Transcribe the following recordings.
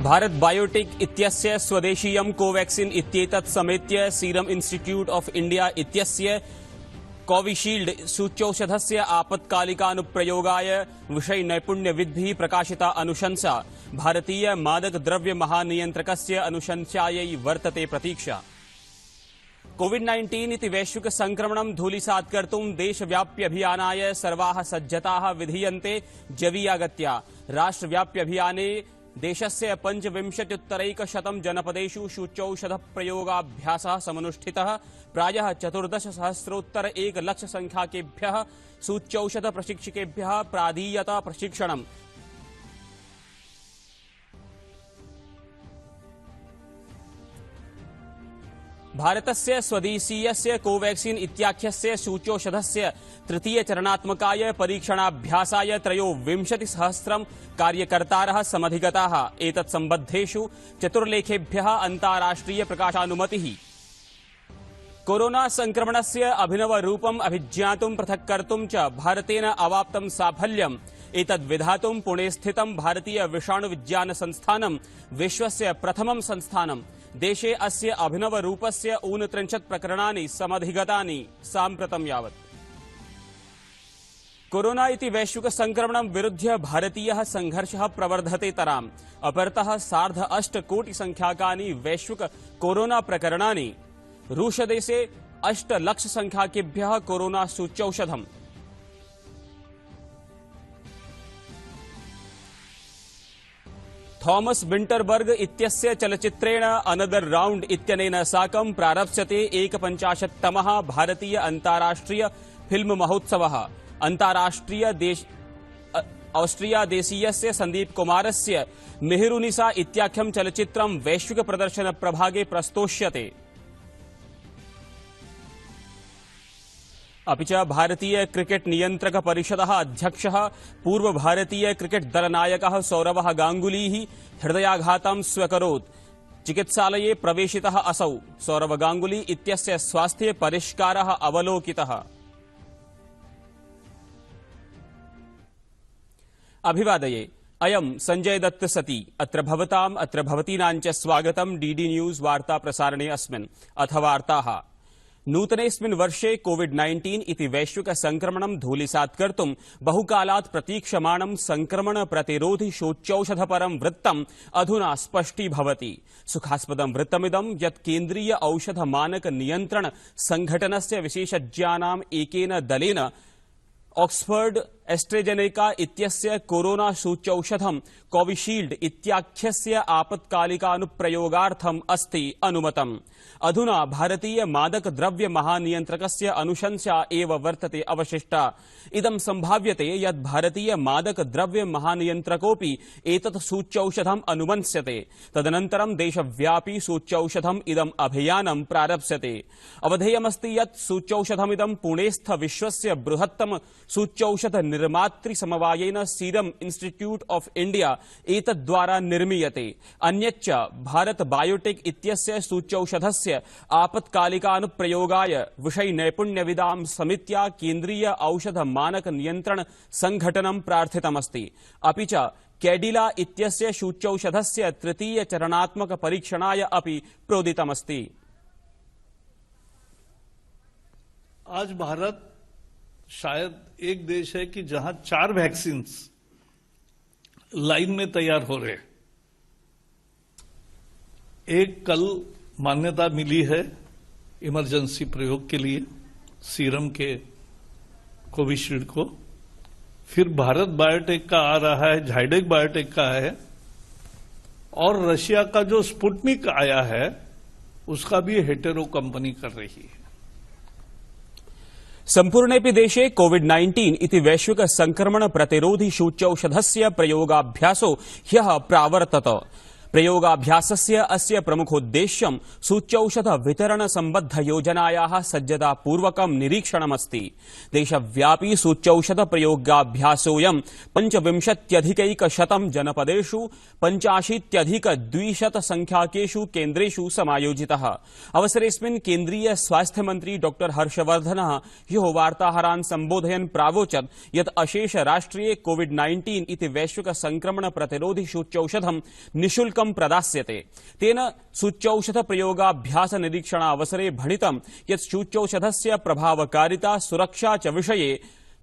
Bharat biotech इत्यस्य स्वदेशीयं Covaxin इत्येतत् समेत्य सीरम इंस्टीट्यूट ऑफ इंडिया इत्यस्य कोविशील्ड सूच्यौषधस्य आपत्कालिकानुप्रयोगाय विषय नैपुण्यविद्भिः प्रकाशिता अनुशंसा भारतीय मादक द्रव्य महानियंत्रकस्य अनुशंसायै वर्तते प्रतीक्षा। कोविड-19 इति वैश्विक संक्रमणं धूलिसात् कर्तुं देशव्याप्यभियानाय सर्वाः सज्जताः विधीयन्ते जवीयागत्या। राष्ट्रव्याप्यभियाने देशस्य 25,100 जनपदेषु सूच्यौषधप्रयोगाभ्यासः समनुष्ठितः। प्रायः 14,000 1,00,000 सूच्यौषध प्रशिक्षकेभ्यः प्राधीयता प्रशिक्षणम्। भारतस्य स्वदेशीयस्य कोवैक्सीन इत्याख्यस्य सूच्यौषधस्य तृतीयचरणात्मकाय परीक्षणाभ्यासाय 23,000 कार्यकर्तारः समधिगताः। एतत्सम्बद्धेषु 4 लेखेभ्यः अन्ताराष्ट्रिय प्रकाशानुमतिः। कोरोना संक्रमणस्य अभिनवरूपम् अभिज्ञातुं पृथक् कर्तुं च भारतेन अवाप्तं साफल्यम् एतद्विधातुं पुणे स्थितं भारतीय विषाणुविज्ञान संस्थानं विश्वस्य प्रथमं संस्थानम्। देशे अस्य अभिनवरूपस्य 39 प्रकरणानि समधिगतानि साम्प्रतं यावत्। कोरोना इति वैश्विक संक्रमणं विरुध्य भारतीयः संघर्षः प्रवर्धते तराम्। अपरतः 8.5 कोटि संख्याकानि वैश्विक कोरोना प्रकरणानि। रूसदेशे 8 लक्ष संख्याकेभ्यः कोरोना सूच्यौषधम्। थॉमस विंटरबर्ग इत्यस्य चलचित्रेण अनदर राउंड इत्यनेन साकं प्रारप्स्यते 51तमः भारतीय अन्ताराष्ट्रिय फिल्म महोत्सवः। ऑस्ट्रिया देशीयस्य संदीप कुमारस्य मेहरुनिसा इत्याख्यं चलचित्रं वैश्विक प्रदर्शन प्रभागे प्रस्तोष्यते। अपि च भारतीय क्रिकेट नियंत्रक परिषदः अध्यक्षः पूर्व भारतीय क्रिकेट दलनायकः सौरवः गांगुली हृदयाघातं स्व्यकरोत्। चिकित्सालये प्रवेशितः असौ। सौरव गांगुली इत्यस्य स्वास्थ्ये परिष्कारः अवलोकितः। अभिवादये, अयं संजय दत्त सती। अत्र भवताम् अत्र भवतीनां च स्वागतं डीडी न्यूज वार्ता प्रसारणे अस्मिन्। अथ वार्ताः। नूतनेऽस्मिन् वर्षे कोविड-19 इति वैश्विक संक्रमणं धूलिसात् कर्तुं बहुकालात् प्रतीक्षमाणं संक्रमण प्रतिरोधि सूच्यौषधपरं वृत्तम् अधुना स्पष्टीभवति। सुखास्पदं वृत्तमिदं यत् केन्द्रीय औषध मानक नियन्त्रण संघटनस्य विशेषज्ञानाम् एकेन दलेन ऑक्सफर्ड एस्ट्रेजेनेका इत्यस्य कोरोना सूच्यौषधं कोविशील्ड इत्याख्यस्य आपत्कालिकानुप्रयोगार्थम् अस्ति अनुमतम्। अधुना भारतीय मादक द्रव्य महानियंत्रकस्य अनुशंसा एव वर्तते अवशिष्टा। इदं संभाव्यते यत् भारतीय मादक द्रव्य महानियंत्रकोऽपि एतत् सूच्यौषधम् अनुमन्स्यते। तदनन्तरं देशव्यापी सूच्यौषधम् इदम् अभियानं प्रारप्स्यते। अवधेयमस्ति यत् सूच्यौषधमिदं पुणेस्थ विश्वस्य बृहत्तम सूच्यौषध निर्मातृ समवायेन सीरम इंस्टीट्यूट ऑफ इंडिया एतद्द्वारा निर्मीयते। अन्यच्च भारत बायोटेक इत्यस्य सूच्यौषधस्य आपत्कालिकानुप्रयोगाय विषय नैपुण्यविदां समित्या केन्द्रीय औषध मानक नियंत्रण संघटनं प्रार्थितमस्ति। अपि च कैडिला इत्यस्य सूच्यौषधस्य तृतीय चरणात्मक परीक्षणाय अपि प्रोदितमस्ति। आज भारत शायद एक देश है कि जहां 4 वैक्सीन लाइन में तैयार हो रहे। एक कल मान्यता मिली है इमरजेंसी प्रयोग के लिए सीरम के कोविशील्ड को। फिर भारत बायोटेक का आ रहा है, झाइडेक बायोटेक का है, और रशिया का जो स्पुटनिक आया है उसका भी हेटेरो कंपनी कर रही है। सम्पूर्णेऽपि देशे कोविड-19 इति वैश्विक संक्रमण प्रतिरोधि सूच्यौषधस्य प्रयोगाभ्यासो ह्यः प्रावर्तत। प्रयोगाभ्यासस्य अस्य प्रमुखोद्देश्यं सूच्यौषध वितरण संबद्ध योजनायाः सज्जतापूर्वकं निरीक्षणमस्ति। देशव्यापी सूच्यौषध प्रयोगाभ्यासोऽयं 25,100 जनपदेषु 85,200 संख्याकेषु केन्द्रेषु समायोजितः। अवसरेऽस्मिन् केन्द्रीय स्वास्थ्य मंत्री डॉ हर्षवर्धनः ह्यः वार्ताहरान् सम्बोधयन् प्रावोचत् यत् अशेष राष्ट्रिये कोविड-19 इति वैश्विक संक्रमण प्रतिरोधि सूच्यौषधं निःशुल्कं शुल्कं प्रदास्यते। तेन सूच्यौषधप्रयोगाभ्यास निरीक्षणावसरे भणितं यत् सूच्यौषधस्य प्रभावकारिता सुरक्षा च विषये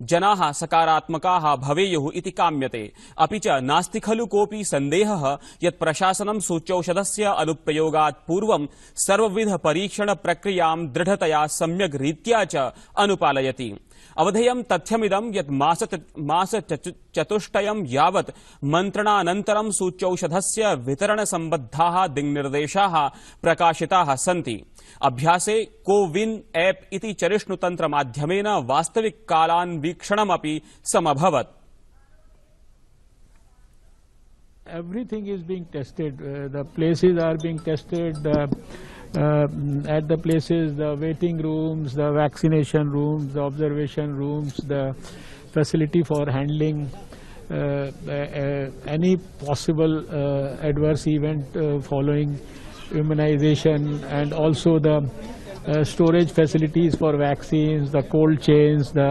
जनाः सकारात्मकाः भवेयुः इति काम्यते। अपि च नास्ति खलु कोऽपि सन्देहः यत् प्रशासनं सूच्यौषधस्य अनुप्रयोगात् पूर्वं सर्वविध परीक्षण प्रक्रियां दृढतया सम्यग् रीत्या च अनुपालयति। अवधेयं तथ्यमिदं यत् मासचतुष्टयं यावत् मन्त्रणानन्तरं सूच्यौषधस्य वितरणसम्बद्धाः दिङ्निर्देशाः प्रकाशिताः सन्ति। अभ्यासे कोविन ऐप इति चरिष्णुतन्त्रमाध्यमेन वास्तविककालान्वीक्षणमपि समभवत्। Everything is being tested. The places are being tested. At the places, the waiting rooms, the vaccination rooms, the observation rooms, the facility for handling any possible adverse event following immunization, and also the storage facilities for vaccines, the cold chains, the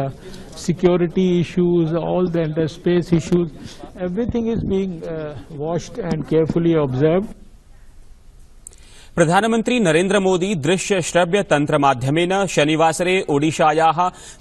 security issues, all the interspace issues, everything is being watched and carefully observed. प्रधानमंत्री नरेन्द्र मोदी दृश्य श्रव्य तंत्र माध्यमेन शनिवासरे ओडिशायाः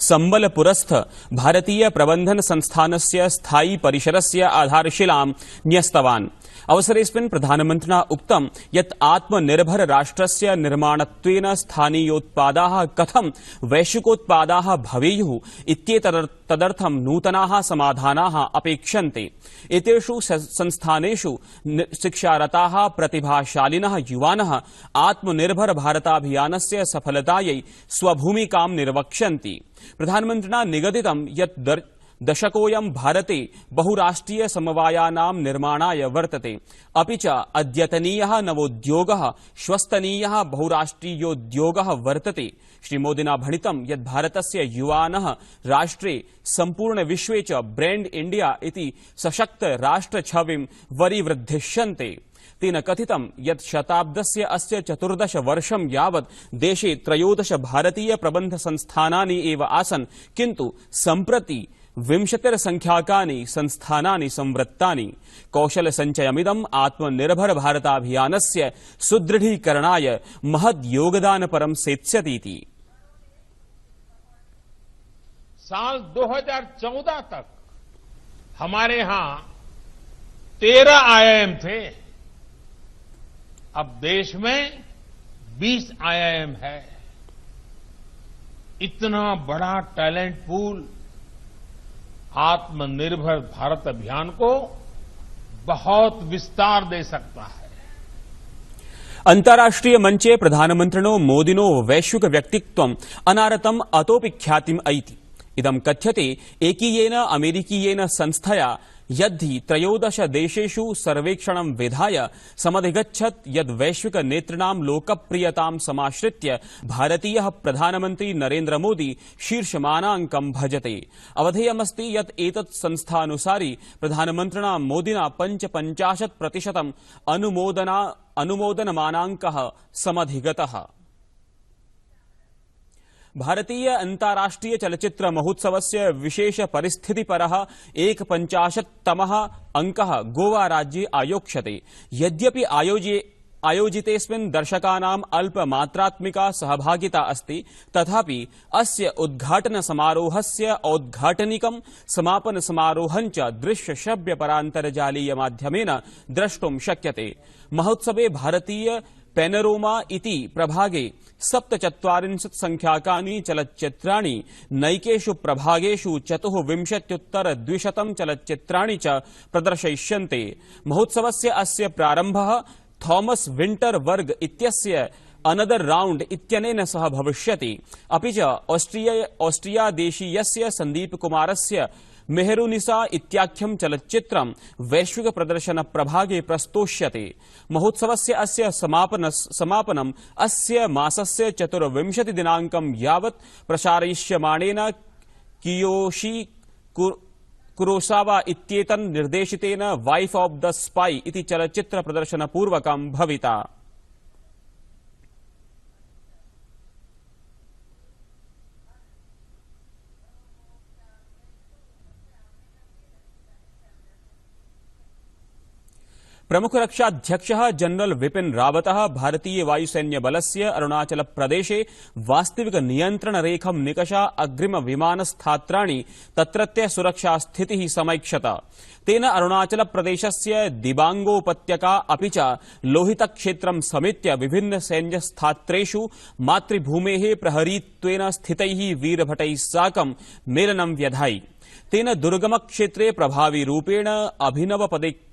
सम्बलपुरस्थ भारतीय प्रबंधन संस्थानस्य स्थायी परिसरस्य आधारशिलां न्यस्तवान्। अवसरेऽस्मिन् प्रधानमन्त्रिणा उक्तं यत् आत्मनिर्भर राष्ट्रस्य निर्माणत्वेन स्थानीयोत्पादाः कथं वैश्विकोत्पादाः भवेयुः इत्येतदर्थं नूतनाः समाधानाः अपेक्षन्ते। एतेषु संस्थानेषु शिक्षारताः प्रतिभाशालिनः युवानः आत्मनिर्भर भारताभियानस्य सफलतायै स्वभूमिकां निर्वक्ष्यन्ति। प्रधानमन्त्रिणा निगदितं यत् दशकोऽयं भारते बहुराष्ट्रीय समवायानां निर्माणाय वर्तते। अपि च अद्यतनीयः नवोद्योगः श्वस्तनीयः बहुराष्ट्रीयोद्योगः वर्तते। श्रीमोदिना भणितं यत् भारतस्य युवानः राष्ट्रे सम्पूर्ण विश्वे च ब्रेण्ड इंडिया इति सशक्त राष्ट्रछविं वरीवृद्धिष्यन्ते। तेन कथितं यत् शताब्दस्य अस्य 14 वर्षं यावत् देशे 13 भारतीय प्रबन्ध संस्थानानि एव आसन्, किन्तु सम्प्रति 20 संख्याकानि संस्थानानि संवृत्तानि। कौशल संचयमिदम् आत्मनिर्भर भारताभियानस्य सुदृढीकरणाय महद् योगदानपरं सेत्स्यतीति। साल 2014 तक हमारे यहां 13 आईआईएम थे। अब देश में 20 आईआईएम है। इतना बड़ा टैलेंट पूल आत्मनिर्भर भारत अभियान को बहुत विस्तार दे सकता है। अन्ताराष्ट्रिय मंचे प्रधानमन्त्रिणो मोदिनो वैश्विक व्यक्तित्वम् अनारतम् अतोऽपि ख्यातिम् ऐति। इदं कथ्यते एकीयेन अमेरिकीयेन संस्थया यद्धि 13 देशेषु सर्वेक्षणं विधाय समधिगच्छत् यद् वैश्विक नेतॄणां लोकप्रियतां समाश्रित्य भारतीयः प्रधानमन्त्री नरेन्द्र मोदी शीर्षमानाङ्कं भजते। अवधेयमस्ति यत् एतत् संस्थानुसारि प्रधानमन्त्रिणा मोदिना 55% अनुमोदनमानाङ्कः समधिगतः। भारतीय अन्ताराष्ट्रिय चलच्चित्र महोत्सवस्य विशेष परिस्थितिपरः 51तमः अंकः गोवा राज्ये आयोक्ष्यते। यद्यपि आयोजितेऽस्मिन् दर्शकानाम् अल्पमात्रात्मिका सहभागिता अस्ति, तथापि अस्य उद्घाटन समारोहस्य औद्घाटनिकं समापन समारोहं च दृश्य श्रव्य परान्तर्जालीय माध्यमेन द्रष्टुं शक्यते। महोत्सवे भारतीय पेनोरमा इति प्रभागे 47 संख्याकानि चलच्चित्राणि, नैकेषु प्रभागेषु 24,200 चलच्चित्राणि च प्रदर्शयिष्यन्ते। महोत्सवस्य अस्य प्रारम्भः थॉमस विंटर वर्ग इत्यस्य अनदर राउंड इत्यनेन सह भविष्यति। अपि च ऑस्ट्रिया देशीयस्य सन्दीप कुमारस्य मेहरुनिसा इत्याख्यं चलच्चित्रं वैश्विक प्रदर्शन प्रभागे प्रस्तोष्यते। महोत्सवस्य अस्य समापनम् अस्य मासस्य 24 दिनाङ्कं यावत् प्रसारयिष्यमाणेन कियोशी कुरोसावा इत्येतन् निर्देशितेन वाइफ ऑफ द स्पाई इति चलच्चित्र प्रदर्शनपूर्वकं भविता। प्रमुख रक्षाध्यक्षः जनरल विपिन रावतः भारतीय वायुसैन्य बलस्य अरुणाचल प्रदेशे वास्तविक नियंत्रण रेखं निकषा अग्रिम विमानस्थात्राणि तत्रत्य सुरक्षा स्थितिः समैक्षत। तेन अरुणाचल प्रदेशस्य दिबांगोपत्यका अपि च लोहित क्षेत्रं समेत्य विभिन्न सैन्यस्थात्रेषु मातृभूमेः प्रहरीत्वेन स्थितैः वीरभटैः साकं मेलनं व्यधायि। तेन दुर्गम क्षेत्रे प्रभावी रूपेण अभिनव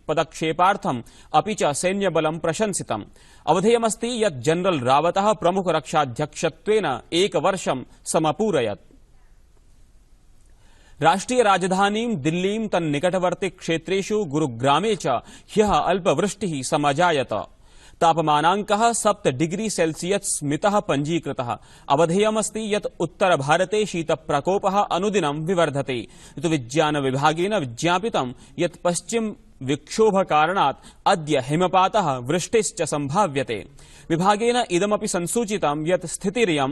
पदक्षेपार्थम् अपि च सैन्यबलं प्रशंसितम्। अवधेयमस्ति यत् जनरल रावतः प्रमुख रक्षाध्यक्षत्वेन एकवर्षं समपूरयत्। राष्ट्रिय राजधानीं दिल्लीं तन्निकटवर्ति क्षेत्रेषु गुरुग्रामे च ह्यः अल्पवृष्टिः समजायत। तापमानाङ्कः 7 डिग्री सेल्सियस् मितः पञ्जीकृतः। अवधेयमस्ति यत् उत्तर भारते शीतप्रकोपः अनुदिनं विवर्धते। ऋतुविज्ञान विभागेन विज्ञापितं यत् पश्चिम विक्षोभकारणात् अद्य हिमपातः वृष्टिश्च सम्भाव्यते। विभागेन इदमपि संसूचितं यत् स्थितिरियं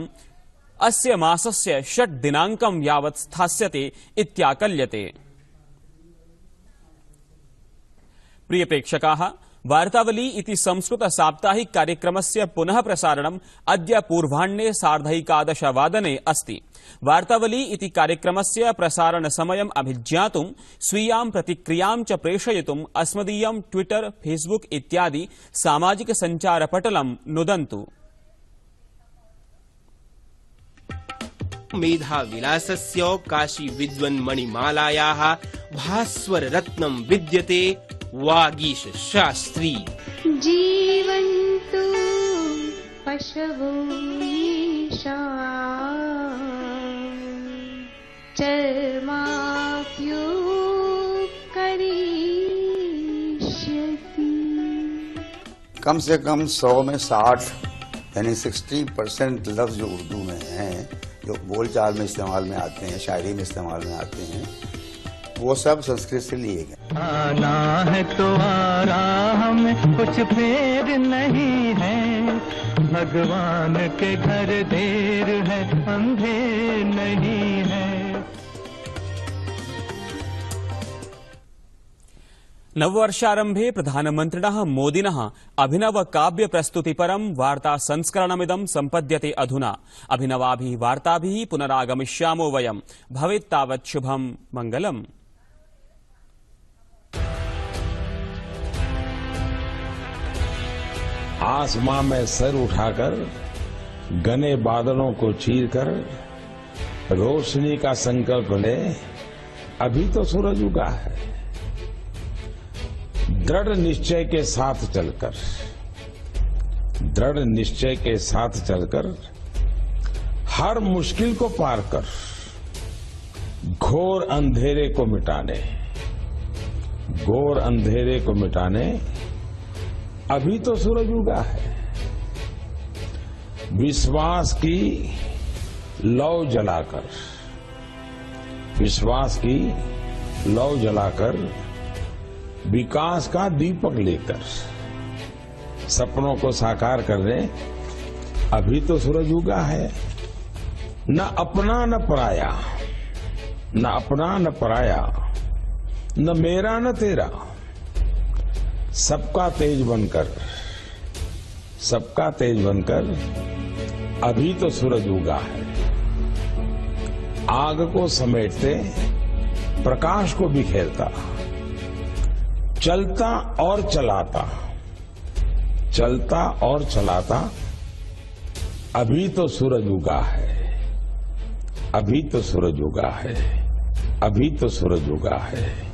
अस्य मासस्य 6 दिनाङ्कं यावत् स्थास्यते इत्याकल्यते। प्रिय प्रेक्षकाः, वार्तावली इति संस्कृत साप्ताहिक कार्यक्रमस्य पुनः प्रसारणम् अद्य पूर्वाह्णे 11:30 अस्ति। वार्तावली इति कार्यक्रमस्य प्रसारण समयम् अभिज्ञातुं स्वीयां प्रतिक्रियां च प्रेषयितुम् अस्मदीयं ट्विटर, फेसबुक इत्यादि सामाजिक सञ्चारपटलं नुदन्तु। मेधाविलासस्य काशी विद्वन्मणिमालायाः भास्वर रत्नं विद्यते वागीश शास्त्री। जीवन्तु पशवो ईशा चर्माप्यो करिष्यति। कम से कम 100 में 60 यानी 60% लफ्ज जो उर्दू में हैं, जो बोलचाल में इस्तेमाल में आते हैं, शायरी में इस्तेमाल में आते हैं, वो सब संस्कृत से लिए गए। आना है तो आ रहा हमें कुछ फेर नहीं है, भगवान के घर देर है अंधेर नहीं है। नववर्षारम्भे प्रधानमन्त्रिणः मोदिनः अभिनव काव्य प्रस्तुतिपरं वार्ता संस्करणमिदं सम्पद्यते अधुना। अभिनवाभिः वार्ताभिः पुनरागमिष्यामो वयं। भवेत् तावत् शुभं मङ्गलम्। आसमां में सर उठाकर घने बादलों को चीरकर रोशनी का संकल्प ले, अभी तो सूरज उगा है। दृढ़ निश्चय के साथ चलकर, दृढ़ निश्चय के साथ चलकर हर मुश्किल को पार कर घोर अंधेरे को मिटाने, घोर अंधेरे को मिटाने अभी तो सूरज उगा है। विश्वास की लौ जलाकर, विश्वास की लौ जलाकर विकास का दीपक लेकर सपनों को साकार करने अभी तो सूरज उगा है। न अपना न पराया, न अपना न पराया, न मेरा न तेरा, सबका तेज बनकर, सबका तेज बनकर अभी तो सूरज उगा है। आग को समेटते, प्रकाश को बिखेरता, चलता और चलाता, चलता और चलाता अभी तो सूरज उगा है। अभी तो सूरज उगा है। अभी तो सूरज उगा है।